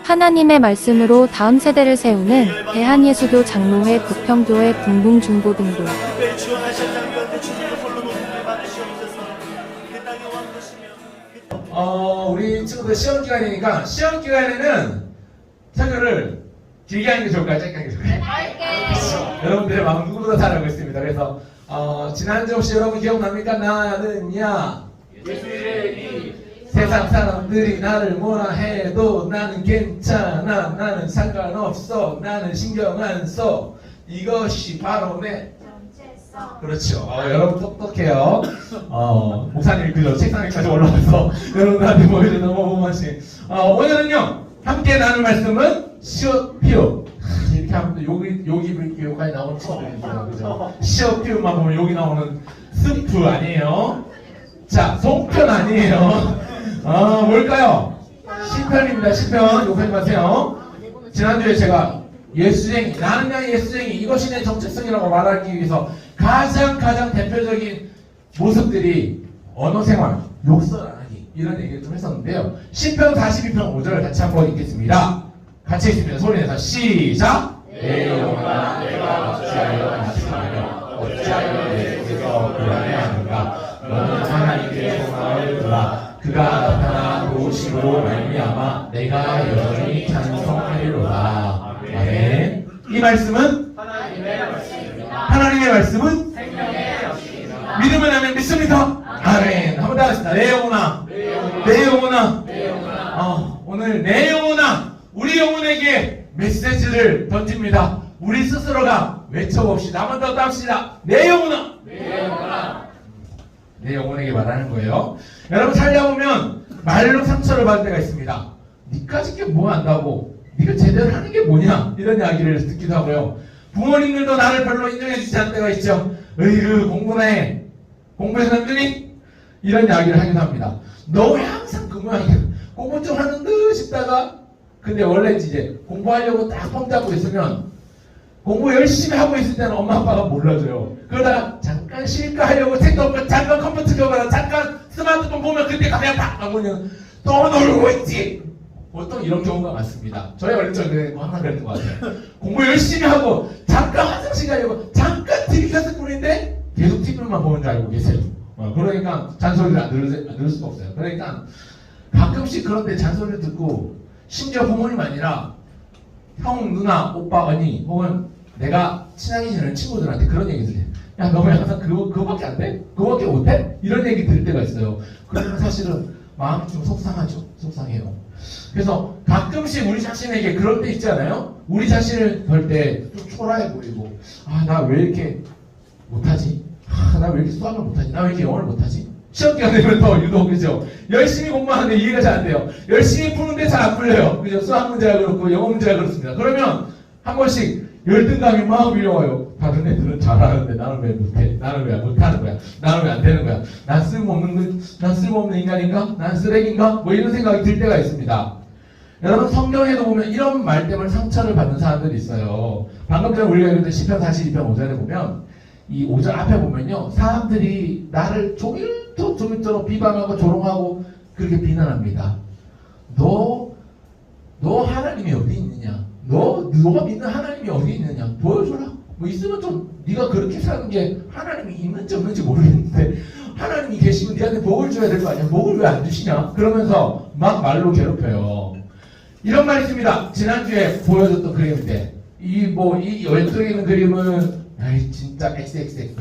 하나님의 말씀으로 다음 세대를 세우는 대한예수교 장로회 부평교회 붕붕중고등부. 우리 친구들 시험 기간이니까 시험 기간에는 설교를 길게 하는 게 좋을까요? 짧게 하는 게 좋을까요? 여러분들의 마음 누구보다 잘 알고 있습니다. 그래서 지난주 혹시 여러분 기억납니까? 나는야 세상 사람들이 나를 뭐라 해도 나는 괜찮아, 나는 상관없어, 나는 신경 안 써. 이것이 바로 내 정체성. 그렇죠. 여러분 똑똑해요. 목사님이 그저 책상 위까지 올라와서 여러분들한테 보여주는 너무 오늘은요 함께 나눌 말씀은 시오피오. 이렇게 하면 여기 여기까지 나오는 친구들이죠. 그죠? 시오피오만 보면 여기 나오는 스프 아니에요. 자, 송편 아니에요. 뭘까요? 시편입니다. 시편. 욕하지 마세요. 지난주에 제가 예수쟁이, 나는 그냥 예수쟁이, 이것이 내 정체성이라고 말하기 위해서 가장 대표적인 모습들이 언어생활, 욕설 안 하기, 이런 얘기를 좀 했었는데요. 시편 42편 5절 같이 한번 읽겠습니다. 같이 읽습니다. 소리내서 시작! 내 영혼아 내가 어찌하여 안심하며 어찌하여 내 속에서 불안해하는가. 너는 하나님께 소망을 두라. 그가 나타나 도우심으로 말미암아 내가 여전히 찬송하리로다. 아멘. 이 말씀은 하나님의 말씀입니다. 하나님의 말씀은 생명의 말씀입니다. 믿으면 아멘. 믿습니까? 아멘. 한번 더 하겠습니다. 내 영혼아, 내 영혼아, 내 영혼아. 오늘 내 영혼아, 우리 영혼에게 메시지를 던집니다. 우리 스스로가 외쳐봅시다. 한번 더 합시다. 내 영혼아, 내 영혼아. 내 영혼에게 말하는 거예요. 여러분 살다보면 말로 상처를 받을 때가 있습니다. 니까짓 게 뭐 안다고, 니가 제대로 하는 게 뭐냐, 이런 이야기를 듣기도 하고요. 부모님들도 나를 별로 인정해 주지 않을 때가 있죠. 으이그 공부나 해, 공부해서 힘드니? 이런 이야기를 하기도 합니다. 너 왜 항상 그 모양이야? 공부 좀 하는 듯 싶다가, 근데 원래 이제 공부하려고 딱 폼 잡고 있으면 공부 열심히 하고 있을 때는 엄마 아빠가 몰라줘요. 그러다가 잠깐 쉴까 하려고 책도 없고 잠깐 컴퓨터 켜봐라, 잠깐 스마트폰 보면 그때 가면 딱 하고는 또 놀고 있지. 보통 이런 경우가 많습니다. 저희 어릴 적에 항상 그랬던 것 같아요. 공부 열심히 하고 잠깐 화장실 가려고 잠깐 TV 켰을 뿐인데 계속 TV만 보는 줄 알고 계세요. 그러니까 잔소리를 안 들을 수가 없어요. 그러니까 가끔씩 그런데 잔소리를 듣고, 심지어 부모님 아니라 형, 누나, 오빠, 언니, 혹은 내가 친하게 지내는 친구들한테 그런 얘기들 해. 야, 너 왜 항상 그거밖에 안 돼? 그거밖에 못해? 이런 얘기 들을 때가 있어요. 그러면 사실은 마음이 좀 속상하죠. 속상해요. 그래서 가끔씩 우리 자신에게 그럴 때 있잖아요. 우리 자신을 볼 때 좀 초라해 보이고, 나 왜 이렇게 못하지? 나 왜 이렇게 수학을 못하지? 나 왜 이렇게 영어를 못하지? 시험 기간 되면 더 유독, 그죠? 열심히 공부하는데 이해가 잘 안 돼요. 열심히 푸는데 잘 안 풀려요. 그죠? 수학 문제가 그렇고 영어 문제가 그렇습니다. 그러면 한 번씩 열등감이 막 밀려와요. 다른 애들은 잘하는데 나는 왜 못해? 나는 왜 못하는 거야? 나는 왜 안 되는 거야? 난 쓸모없는 인간인가? 난 쓰레기인가? 뭐 이런 생각이 들 때가 있습니다. 여러분 성경에도 보면 이런 말 때문에 상처를 받는 사람들이 있어요. 방금 전에 우리가 읽었던 시편 42편 5절에 보면, 이 5절 앞에 보면요, 사람들이 나를 종일토록 비방하고 조롱하고 그렇게 비난합니다. 너 하나님이 어디 있느냐? 너가 믿는 하나님이 어디 있느냐? 보여줘라. 뭐 있으면 좀, 네가 그렇게 사는 게 하나님이 있는지 없는지 모르겠는데 하나님이 계시면 네한테 복을 줘야 될 거 아니야? 복을 왜 안 주시냐? 그러면서 막 말로 괴롭혀요. 이런 말이 있습니다. 지난주에 보여줬던 그림인데, 이 왼쪽에 있는 그림은 아이 진짜 XXX,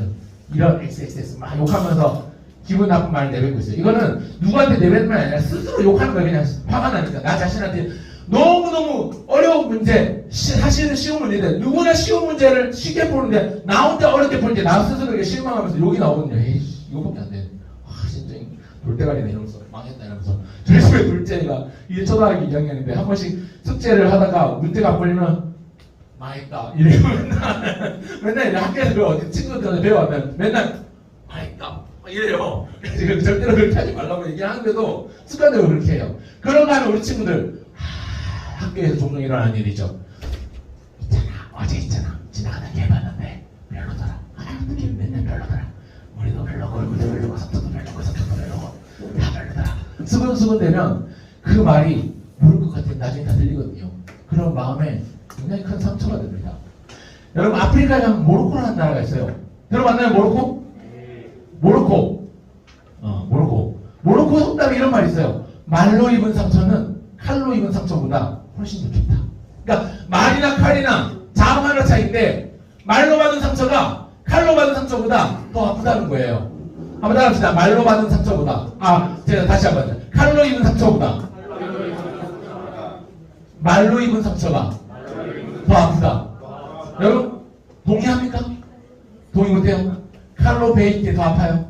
이런 XXX 막 욕하면서 기분 나쁜 말을 내뱉고 있어요. 이거는 누구한테 내뱉는 말이 아니라 스스로 욕하는 거예요. 그냥 화가 나니까. 나 자신한테 너무너무 어려운 문제, 사실은 쉬운 문제인데 누구나 쉬운 문제를 쉽게 보는데 나 혼자 어렵게 볼 때 나 스스로에게 실망하면서 욕이 나오거든요. 에이, 이거밖에 안 돼. 진짜 돌대가리네 이러면서 망했다 이러면서. 저희 집에 둘째가 이게 초등학교 2학년인데 한 번씩 숙제를 하다가 문제가 안 풀리면 망했다 이래요. 맨날 학교에서 그 어디 친구들한테 배워왔면 맨날 망했다 이래요. 그래서 절대로 그렇게 하지 말라고 얘기하는데도 습관대로 그렇게 해요. 그런가 하면 우리 친구들 학교에서 종종 일어나는 일이죠. 어제 있잖아 지나가다 개 봤는데 별로더라. 어떻게 맨날 별로더라. 머리도 별로고 얼굴도 별로고 성격도 별로고 다 별로더라. 수근수근 되면 그 말이 모를 것 같아요. 나중에 다 들리거든요. 그런 마음에 굉장히 큰 상처가 됩니다. 여러분 아프리카에 가면 모로코라는 나라가 있어요. 들어봤나요? 모로코? 모로코 속담에 이런 말이 있어요. 말로 입은 상처는 칼로 입은 상처보다 훨씬 좋겠다. 그러니까 말이나 칼이나 자음 하나 차이인데 말로 받은 상처가 칼로 받은 상처보다 더 아프다는 거예요. 한번 따라합시다. 말로 받은 상처보다 제가 다시 한번 칼로 입은 상처보다 말로 입은 상처가 더 아프다. 여러분 동의합니까? 동의 못해요? 칼로 베이는 게 더 아파요?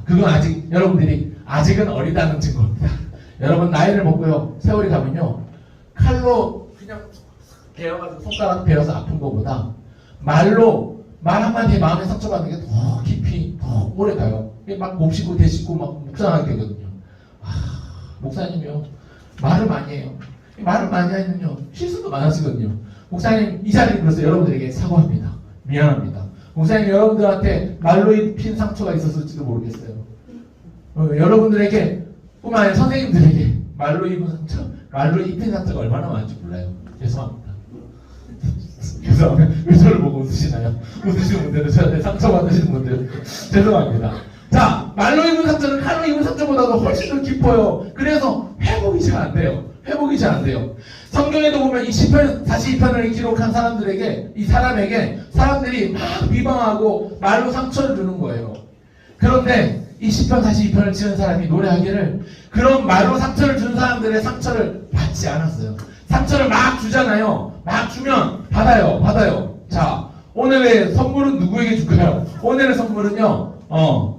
그건 아직 여러분들이 아직은 어리다는 증거입니다. 여러분 나이를 먹고요 세월이 가면요 칼로 그냥 베어가지고 손가락 베어서 아픈 것보다 말로 말 한마디에 마음에 상처받는 게 더 깊이 더 오래 가요. 막 곱씹고 대씹고 막 묵상하게 되거든요. 목사님이요 말을 많이 해요. 말을 많이 하면요 실수도 많아지거든요. 목사님 이 자리에 그래서 여러분들에게 사과합니다. 미안합니다. 목사님 여러분들한테 말로 입힌 상처가 있었을지도 모르겠어요. 여러분들에게 뿐만 아니라 선생님들에게 말로 입은 상처, 말로 입힌 상처가 얼마나 많은지 몰라요. 죄송합니다. 죄송합니다. 왜 저를 보고 웃으시나요? 웃으시는 분들은 저한테 상처받으시는 분들 죄송합니다. 자, 말로 입은 상처는 칼로 입은 상처보다도 훨씬 더 깊어요. 그래서 회복이 잘 안 돼요. 회복이 잘 안 돼요. 성경에도 보면 이 시편 42편을 기록한 사람들에게 이 사람에게 사람들이 막 비방하고 말로 상처를 주는 거예요. 그런데 이 시편 42편을 지은 사람이 노래하기를 그런 말로 상처를 준 사람들의 상처를 받지 않았어요. 상처를 막 주잖아요. 막 주면 받아요. 자, 오늘의 선물은 누구에게 줄까요? 오늘의 선물은요.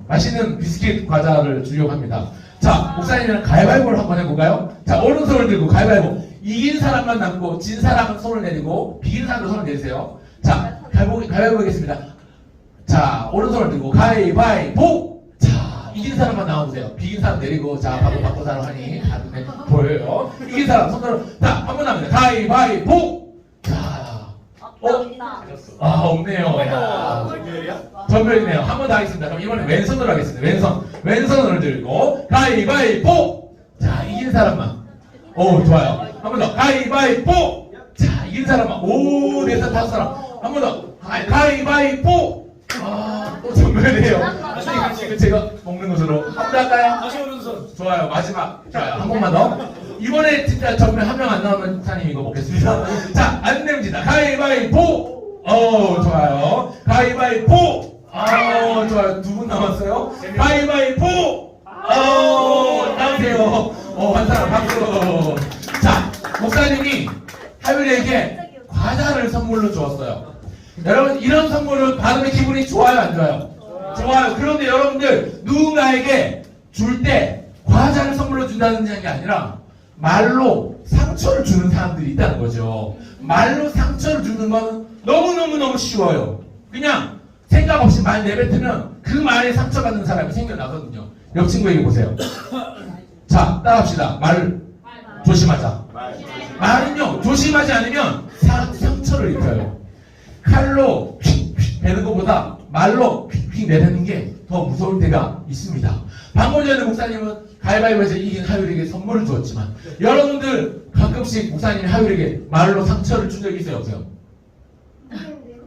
맛있는 비스킷 과자를 주려고 합니다. 자, 목사님이랑 가위바위보를 한번 해볼까요? 자, 오른손을 들고 가위바위보. 이긴 사람만 남고 진 사람은 손을 내리고 비긴 사람도 손을 내리세요. 자, 가위바위보 하겠습니다. 자, 오른손을 들고 가위바위보. 자, 이긴 사람만 나와보세요. 비긴 사람 내리고 자, 바꿔 사람 하니 보여요. 이긴 사람 손으로 자, 한 번 남니다. 가위바위보. 자, 없네요. 야. 전멸이네요. 한 번 더 하겠습니다. 그럼 이번엔 왼손으로 하겠습니다. 왼손을 들고 가위바위보. 자, 이긴 사람만. 좋아요. 한 번 더. 가위바위보. 자, 이긴 사람만. 네 사람, 다섯 사람. 한 번 더. 가위바위보. 또 전멸이에요. 이거 제가 먹는 것으로. 한 번 더 할까요? 다시 오른손. 좋아요. 마지막. 좋아요. 한 번만 더. 이번에 진짜 전멸 한 명 안 나오면 사님 이거 먹겠습니다. 자, 안 내면진다. 가위바위보. 좋아요. 가위바위보. 좋아요. 두 분 남았어요. 가위바위보. 나오세요. 한 사람 박수. 자, 목사님이 하율이에게 과자를 선물로 주었어요. 여러분, 이런 선물을 받으면 기분이 좋아요, 안 좋아요? 좋아요. 그런데 여러분들, 누군가에게 줄 때 과자를 선물로 준다는 게 아니라 말로 상처를 주는 사람들이 있다는 거죠. 말로 상처를 주는 건 너무너무 쉬워요. 그냥 생각 없이 말 내뱉으면 그 말에 상처받는 사람이 생겨나거든요. 옆 친구에게 보세요. 자, 따라합시다. 말 조심하자. 말은요, 조심하지 않으면 상처를 입혀요. 칼로 휙휙 베는 것보다 말로 휙휙 내뱉는 게 더 무서울 때가 있습니다. 방금 전에 목사님은 가위바위보에서 이긴 하율에게 선물을 주었지만 여러분들 가끔씩 목사님이 하율에게 말로 상처를 준 적이 있어요, 없어요?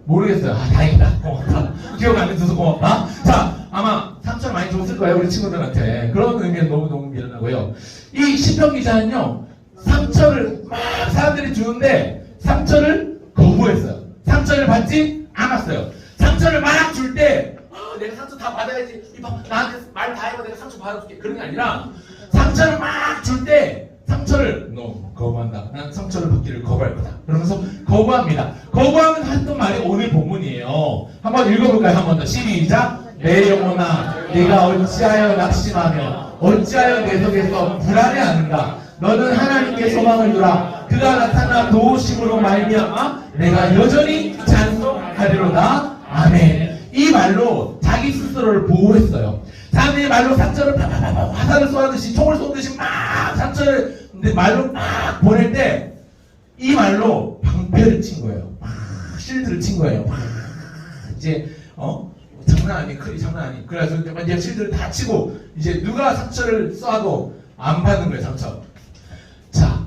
모르겠어요. 다행이다. 고맙다. 기억 안 해줘서 고맙다. 자, 아마 상처를 많이 줬을 거예요, 우리 친구들한테. 그런 의미는 너무너무 미안하고요. 이 시편 기자는요, 상처를 막 사람들이 주는데 상처를 거부했어요. 상처를 받지 않았어요. 상처를 막 줄 때 내가 상처 다 받아야지. 나한테 말 다 해봐. 내가 상처 받아줄게. 그런 게 아니라 상처를 막 줄 때 상처를 거부한다. 난 상처를 받기를 거부할 거다. 그러면서 거부합니다. 거부하면 했던 말이 오늘 본문이에요. 한번 읽어볼까요? 한 번 더. 시작. 내 영혼아, 네가 어찌하여 낙심하며 어찌하여 내 속에서 불안해하는가? 너는 하나님께 소망을 두라. 그가 나타나 도우심으로 말미암아 내가 여전히 찬송하리로다. 아멘. 이 말로 자기 스스로를 보호했어요. 사람들이 말로 상처를 파파파파 화살을 쏘듯이 총을 쏘듯이 막 상처를 근데 말로 막 보낼 때 이 말로 방패를 친 거예요. 막 실드를 친 거예요. 막 이제 장난 아니 크리 장난 아니. 그래서 이제 실드를 다 치고 이제 누가 상처를 쏴도 안 받는 거예요, 상처. 자,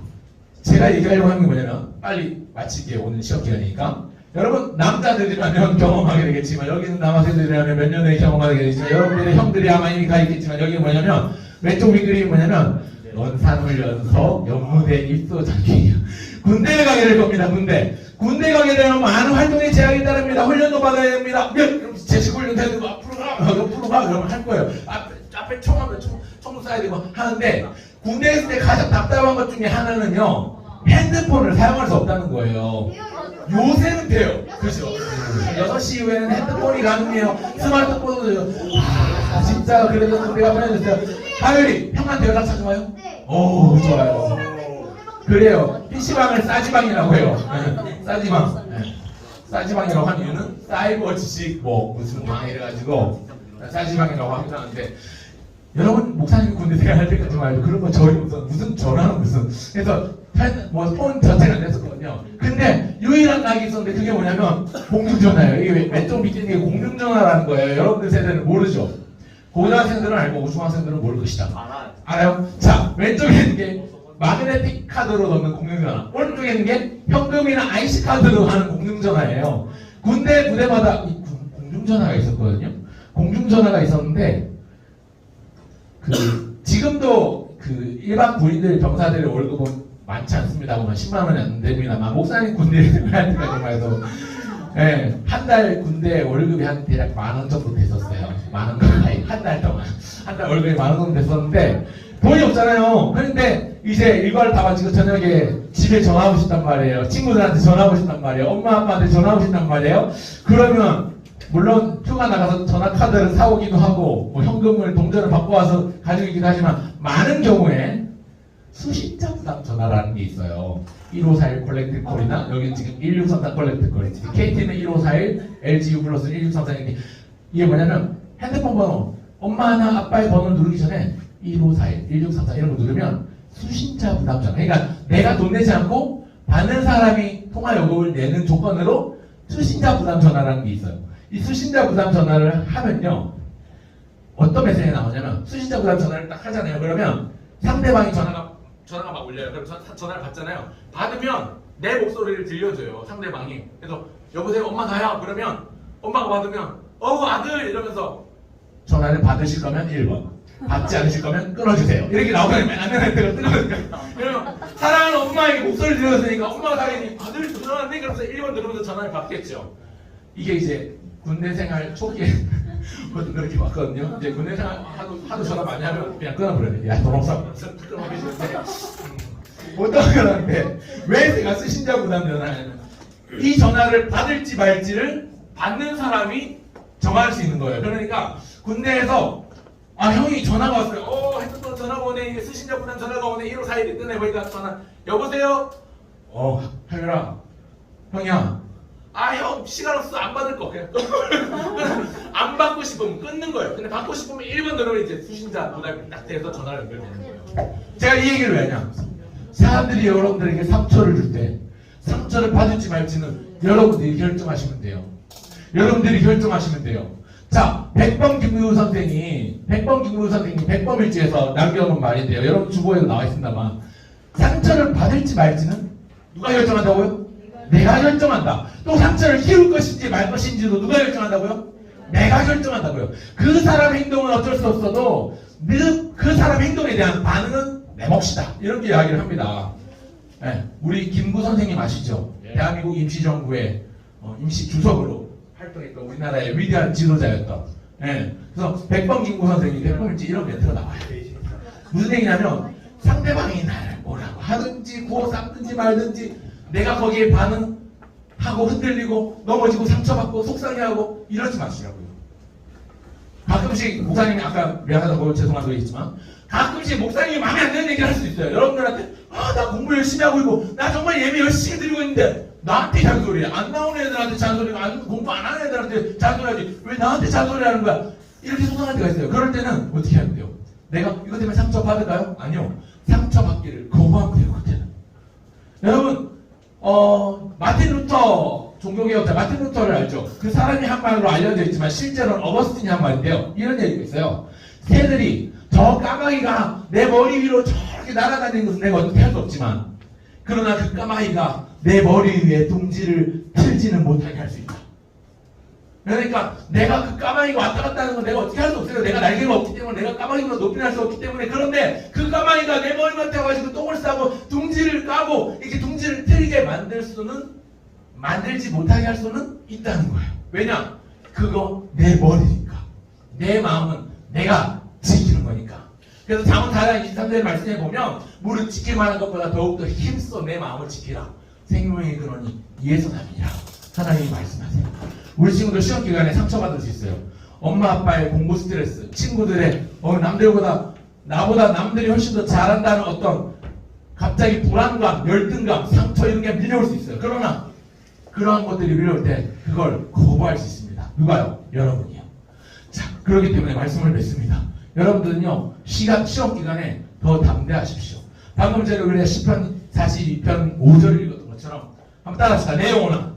제가 얘기하려고 하는 게 뭐냐면 빨리 마칠게요. 오늘 시험 기간이니까. 여러분 남자들이라면 경험하게 되겠지만 여기는 남학생들이라면 몇 년에 경험하게 되겠지만 여러분들의 형들이 아마 이미 가 있겠지만 여기는 뭐냐면 왼쪽 윗그림이 뭐냐면 연산훈련소 연무대 입소 장기 군대에 가게 될 겁니다. 군대 가게 되면 많은 활동에 제약이 따릅니다. 훈련도 받아야 됩니다. 제식 훈련 되고 앞으로 가 옆으로 가 그러면 할 거예요. 앞에 총하면 총 쏴야 되고 하는데 군대에 있을 때 가장 답답한 것 중에 하나는요 핸드폰을 사용할 수 없다는 거예요. 요새는 돼요. 그죠? 6시 이후에는 핸드폰이 가능해요. 스마트폰도 진짜 그래도 내가 보내줬어요. 하율이 형한테 연락 자주 와요? 네. 오 좋아요. 그래요. PC방을 싸지방이라고 해요. 싸지방. 싸지방이라고 하는 이유는 사이버 지식 뭐 무슨 방 이래가지고 싸지방이라고 하는데 여러분 목사님 군대 생활할 때까지 말도 그런 거 저희 무슨 전화는 무슨 그래서 폰 전체가 안 됐었거든요. 근데 유일한 낙이 있었는데 그게 뭐냐면 공중전화예요. 이게 왼쪽 밑에 있는 게 공중전화라는 거예요. 여러분들 세대는 모르죠. 고등학생들은 알고 중학생들은 모를 것이다. 알아요? 자 왼쪽에 있는 게 마그네틱 카드로 넣는 공중전화, 오른쪽에 있는 게 현금이나 IC 카드로 하는 공중전화예요. 군대 부대마다 공중전화가 있었거든요. 공중전화가 있었는데 지금도 일반 군인들 병사들의 월급은 많지 않습니다만 10만 원이 안 됩니다만 목사님 군대에 생활할 때까지만 해도 한 달 군대 월급이 한 대략 10,000원 정도 됐었어요. 10,000원 아니 한 달 동안 한 달 월급이 10,000원 정도 됐었는데 돈이 없잖아요. 그런데 이제 일과를 다 마치고 저녁에 집에 전화하고 싶단 말이에요. 친구들한테 전화하고 싶단 말이에요. 엄마 아빠한테 전화하고 싶단 말이에요. 그러면 물론 휴가 나가서 전화 카드를 사오기도 하고 뭐 현금을 동전을 받고 와서 가지고 있기도 하지만 많은 경우에 수신자 부담 전화라는 게 있어요. 1541 콜렉트 콜이나 여기는 지금 1633 콜렉트 콜, KT는 1541, LGU 플러스 1633 이게 뭐냐면 핸드폰 번호 엄마나 아빠의 번호를 누르기 전에 1541, 1633 이런 거 누르면 수신자 부담 전화. 그러니까 내가 돈 내지 않고 받는 사람이 통화 요금을 내는 조건으로 수신자 부담 전화라는 게 있어요. 이 수신자 부담 전화를 하면요 어떤 메시지가 나오냐면 수신자 부담 전화를 딱 하잖아요. 그러면 상대방이 전화가 막 울려요. 그럼 전화를 받잖아요. 받으면 내 목소리를 들려줘요. 상대방이. 그래서 여보세요 엄마 나야. 그러면 엄마가 받으면 아들 이러면서 전화를 받으실 거면 1번 받지 않으실 거면 끊어주세요. 이렇게 나오면 안내할 때가 끊어주세요. 그러면 사랑하는 엄마에게 목소리를 들려줬으니까 엄마가 당연히 아들 전화하네 그러면서 1번 누르면서 전화를 받겠죠. 이게 이제 군대 생활 초기에 그렇게 왔거든요. 이제 군대 생활 하도 전화 많이 하면 그냥 끊어버려요. 야, 돈 없어. 끊어버리시는데 어떤 거라는데 왜 제가 수신자 부담 전화냐면 이 전화를 받을지 말지를 받는 사람이 정할 수 있는 거예요. 그러니까 군대에서 형이 전화가 왔어요. 핸드폰 전화가 오네. 수신자 부담 전화가 오네. 1541이 뜨네. 보니까 전화 여보세요? 하율아 형이야. 형 시간 없어 안 받을 거 그냥 안 받고 싶으면 끊는 거예요. 근데 받고 싶으면 1번 누르면 이제 수신자 부담이 딱 돼서 전화를 연결되는 거예요. 제가 이 얘기를 왜 하냐? 사람들이 여러분들에게 상처를 줄 때 상처를 받을지 말지는 여러분들이 결정하시면 돼요. 자, 백범 김무유 선생이 백범일지에서 남겨놓은 말인데요. 여러분 주보에도 나와 있습니다만 상처를 받을지 말지는 누가 결정한다고요? 내가 결정한다. 또 상처를 키울 것인지 말 것인지도 누가 결정한다고요? 내가 결정한다고요. 그 사람 행동은 어쩔 수 없어도 그 사람 행동에 대한 반응은 내 몫이다. 이렇게 이야기를 합니다. 우리 김구 선생님 아시죠? 대한민국 임시정부의 임시 주석으로 활동했던 우리나라의 위대한 지도자였던. 그래서 백범 김구 선생님이 백범일지 이런 멘트가 나와요. 무슨 얘기냐면 상대방이 나를 뭐라고 하든지 구워 삶든지 말든지 내가 거기에 반응하고 흔들리고 넘어지고 상처받고 속상해하고 이러지 마시라고요. 가끔씩 목사님이 아까 미안하다고 죄송한 거 있지만 가끔씩 목사님이 마음에 안 드는 얘기를 할 수 있어요. 여러분들한테 나 공부 열심히 하고 있고 나 정말 예배 열심히 드리고 있는데 나한테 잔소리해. 안 나오는 애들한테 잔소리고 공부 안 하는 애들한테 잔소리하지 왜 나한테 잔소리를 하는 거야. 이렇게 속상할 때가 있어요. 그럴 때는 어떻게 하면 돼요? 내가 이것 때문에 상처받을까요? 아니요. 상처받기를 거부하면 돼요. 그때는. 여러분 마틴 루터 종교개혁자 마틴 루터를 알죠? 그 사람이 한 말로 알려져 있지만 실제로는 어거스틴이 한 말인데요. 이런 얘기가 있어요. 새들이 저 까마귀가 내 머리 위로 저렇게 날아다니는 것은 내가 어떻게 할 수 없지만 그러나 그 까마귀가 내 머리 위에 둥지를 틀지는 못하게 할 수 있다. 그러니까 내가 그 까마귀가 왔다 갔다 하는 건 내가 어떻게 할 수 없어요. 내가 날개가 없기 때문에, 내가 까마귀보다 높이 날 수 없기 때문에. 그런데 그 까마귀가 내 머리 곁에 와가지고 똥을 싸고 둥지를 까고 이렇게 둥지를 틀게 만들지 못하게 할 수는 있다는 거예요. 왜냐? 그거 내 머리니까. 내 마음은 내가 지키는 거니까. 그래서 잠언 4장 23절의 말씀에 보면 무릇 지킬 만한 것보다 더욱더 힘써 내 마음을 지키라. 생명의 근원이 이에서 남이니라. 하나님이 말씀하세요. 우리 친구들 시험 기간에 상처받을 수 있어요. 엄마 아빠의 공부 스트레스, 친구들의 남들보다 나보다 남들이 훨씬 더 잘한다는 어떤 갑자기 불안감, 열등감, 상처 이런 게 밀려올 수 있어요. 그러나 그러한 것들이 밀려올 때 그걸 거부할 수 있습니다. 누가요? 여러분이요. 자, 그렇기 때문에 말씀을 맺습니다. 여러분들은요, 시험 기간에 더 담대하십시오. 방금 전에 우리가 시편 42편 5절을 읽었던 것처럼 한번 따라합시다. 내 영혼아,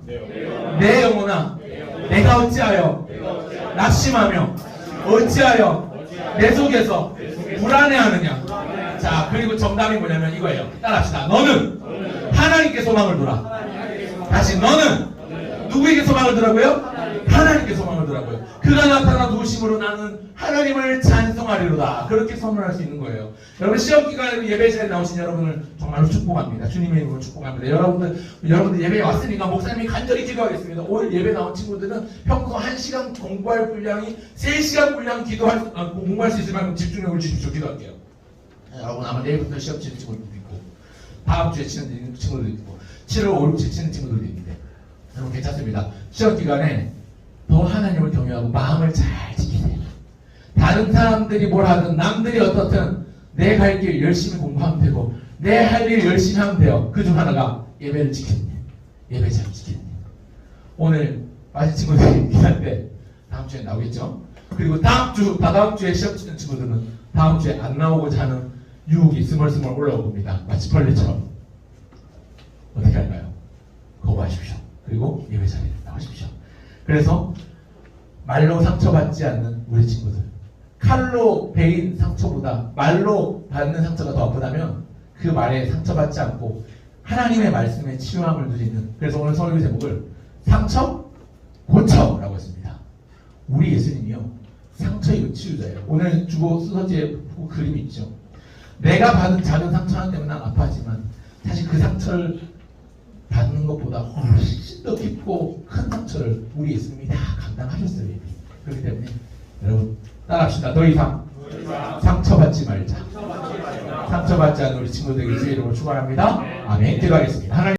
내 영혼아, 내가 어찌하여 낙심하며 어찌하여 내 속에서 불안해하느냐. 자, 그리고 정답이 뭐냐면 이거예요. 따라합시다. 너는 하나님께 소망을 두라. 다시 너는 누구에게 소망을 두라고요? 하나님께 소망을 두라고요. 그가 나타나 도우심으로 나는 하나님을 찬송하리로다. 그렇게 선언할 수 있는 거예요. 여러분 시험 기간에 예배실에 나오신 여러분을 정말로 축복합니다. 주님의 이름으로 축복합니다. 여러분들 예배에 왔으니까 목사님이 간절히 기도하겠습니다. 오늘 예배 나온 친구들은 평소 1시간 공부할 분량이 3시간 분량 공부할 수 있을 만큼 집중력을 주십시오. 기도할게요. 여러분 아마 내일부터 시험 치는 친구들도 있고 다음 주에 치는 친구들도 있고 7월 5, 6, 7 치는 친구들도 있는데 여러분 괜찮습니다. 시험 기간에 더 하나님을 경외하고 마음을 잘 지키세요. 다른 사람들이 뭘 하든 남들이 어떻든 내 갈 길 열심히 공부하면 되고 내 할 일 열심히 하면 돼요. 그 중 하나가 예배를 지키는 일. 예배 잘 지키는 일. 오늘 빠진 친구들이 기할 때 다음 주에 나오겠죠? 그리고 다다음 주에 시험 치는 친구들은 다음 주에 안 나오고자 하는 유혹이 스멀스멀 올라올 겁니다. 마치 벌레처럼. 어떻게 할까요? 거부하십시오. 그리고 예배 자리에 나오십시오. 그래서 말로 상처받지 않는 우리 친구들, 칼로 베인 상처보다 말로 받는 상처가 더 아프다면 그 말에 상처받지 않고 하나님의 말씀에 치유함을 누리는, 그래서 오늘 설교 제목을 상처 고쳐라고 했습니다. 우리 예수님이요 상처이고 치유자예요. 오늘 주보 수서지에 그림이 있죠. 내가 받은 작은 상처 하나 때문에 난 아파하지만 사실 그 상처를 받는 것보다 훨씬 더 깊고 큰 상처를 우리 예수님이 다 감당하셨어요. 그렇기 때문에 여러분 따라합시다. 더 이상 상처받지 말자. 상처받지 않는 우리 친구들에게 주의 이름으로 축원합니다. 아멘. 기도하겠습니다. 하나님